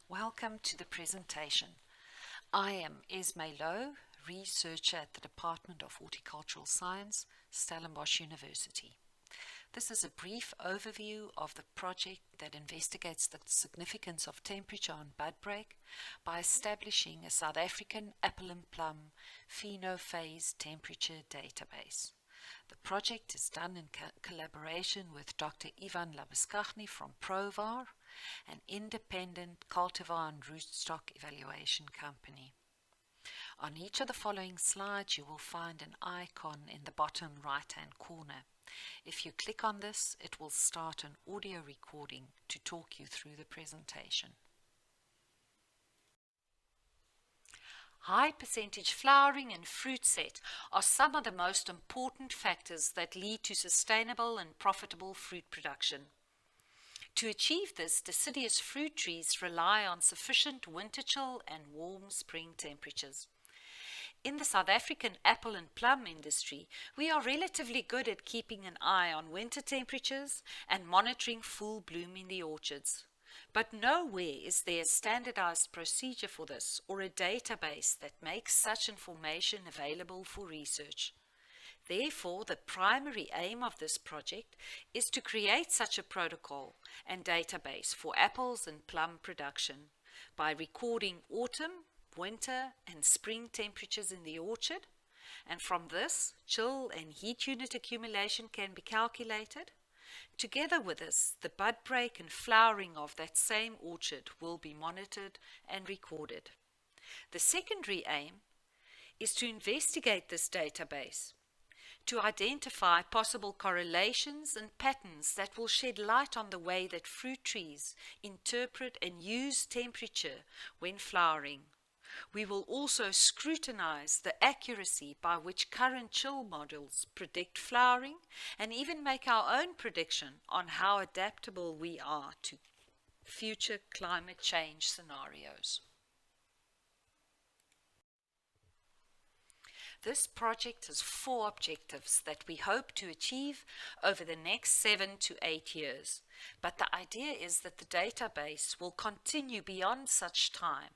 Welcome to the presentation. I am Louw, researcher at the Department of Horticultural Science, Stellenbosch University. This is a brief overview of the project that investigates the significance of temperature on bud break by establishing a South African apple and plum phenophase-temperature database. The project is done in collaboration with Dr. Ivan Labuskaghni from Provar, an independent cultivar and rootstock evaluation company. On each of the following slides, you will find an icon in the bottom right-hand corner. If you click on this, it will start an audio recording to talk you through the presentation. High percentage flowering and fruit set are some of the most important factors that lead to sustainable and profitable fruit production. To achieve this, deciduous fruit trees rely on sufficient winter chill and warm spring temperatures. In the South African apple and plum industry, we are relatively good at keeping an eye on winter temperatures and monitoring full bloom in the orchards. But nowhere is there a standardized procedure for this or a database that makes such information available for research. Therefore, the primary aim of this project is to create such a protocol and database for apples and plum production by recording autumn, winter, and spring temperatures in the orchard, and from this, chill and heat unit accumulation can be calculated. Together with this, the bud break and flowering of that same orchard will be monitored and recorded. The secondary aim is to investigate this database, to identify possible correlations and patterns that will shed light on the way that fruit trees interpret and use temperature when flowering. We will also scrutinize the accuracy by which current chill models predict flowering and even make our own prediction on how adaptable we are to future climate change scenarios. This project has 4 objectives that we hope to achieve over the next 7 to 8 years, but the idea is that the database will continue beyond such time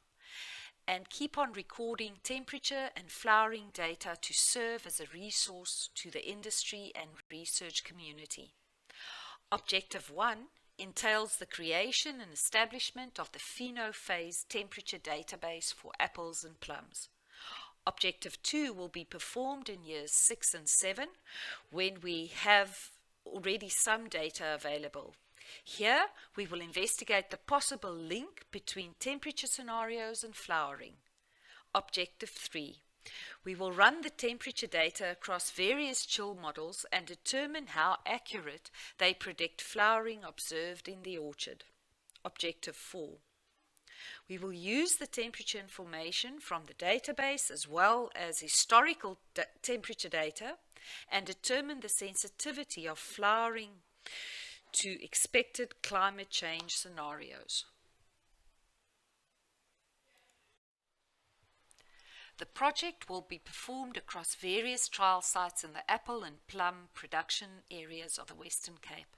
and keep on recording temperature and flowering data to serve as a resource to the industry and research community. Objective 1 entails the creation and establishment of the phenophase-temperature database for apples and plums. Objective 2 will be performed in years 6 and 7 when we have already some data available. Here, we will investigate the possible link between temperature scenarios and flowering. Objective 3. We will run the temperature data across various chill models and determine how accurate they predict flowering observed in the orchard. Objective 4. We will use the temperature information from the database as well as historical temperature data and determine the sensitivity of flowering to expected climate change scenarios. The project will be performed across various trial sites in the apple and plum production areas of the Western Cape.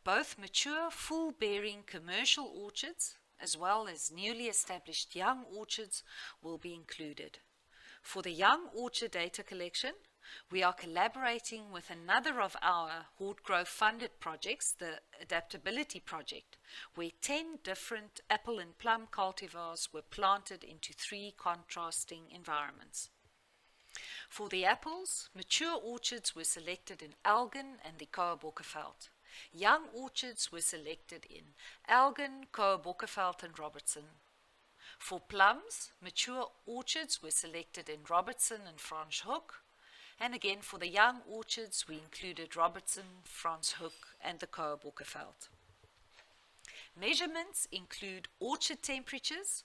Both mature, full-bearing commercial orchards as well as newly established young orchards will be included. For the young orchard data collection, we are collaborating with another of our HortGrow funded projects, the Adaptability project, where 10 different apple and plum cultivars were planted into 3 contrasting environments. For the apples, mature orchards were selected in Elgin and the Koabokkerveld. Young orchards were selected in Elgin, Koabokkerveld and Robertson. For plums, mature orchards were selected in Robertson and Franschhoek. And again, for the young orchards, we included Robertson, Franschhoek, and the Koabokkerveld. Measurements include orchard temperatures,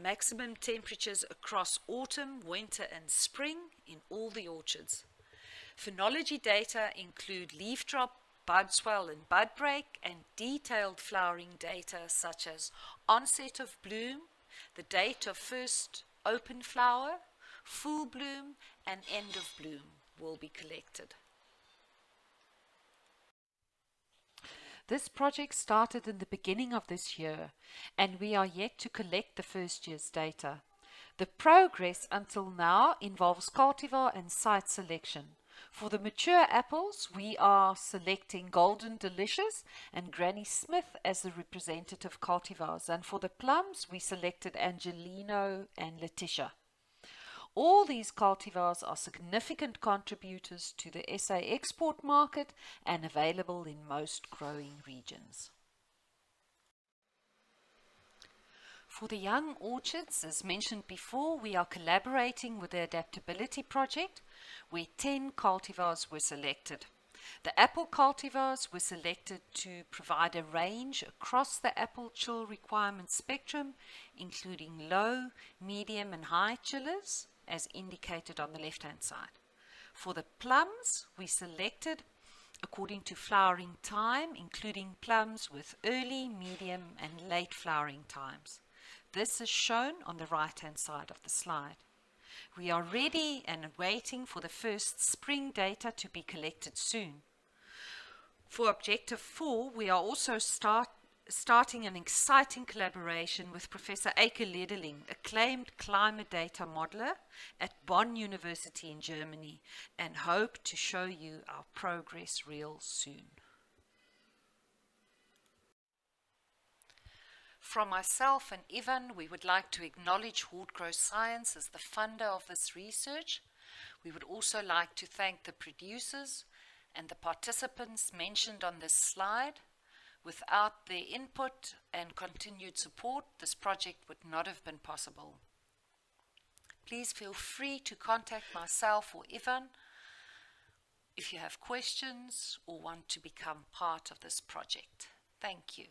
maximum temperatures across autumn, winter, and spring in all the orchards. Phenology data include leaf drop, bud swell, and bud break, and detailed flowering data such as onset of bloom, the date of first open flower, full bloom, and end of bloom will be collected. This project started in the beginning of this year, and we are yet to collect the first year's data. The progress until now involves cultivar and site selection. For the mature apples, we are selecting Golden Delicious and Granny Smith as the representative cultivars, and for the plums, we selected Angelino and Letitia. All these cultivars are significant contributors to the SA export market and available in most growing regions. For the young orchards, as mentioned before, we are collaborating with the Adaptability project, where 10 cultivars were selected. The apple cultivars were selected to provide a range across the apple chill requirement spectrum, including low, medium and high chillers, as indicated on the left-hand side. For the plums, we selected according to flowering time, including plums with early, medium and late flowering times. This is shown on the right-hand side of the slide. We are ready and waiting for the first spring data to be collected soon. For Objective 4, we are also starting an exciting collaboration with Professor Eike Lederling, acclaimed climate data modeler at Bonn University in Germany, and hope to show you our progress real soon. From myself and Ivan, we would like to acknowledge Hortgrow Science as the funder of this research. We would also like to thank the producers and the participants mentioned on this slide. Without their input and continued support, this project would not have been possible. Please feel free to contact myself or Ivan if you have questions or want to become part of this project. Thank you.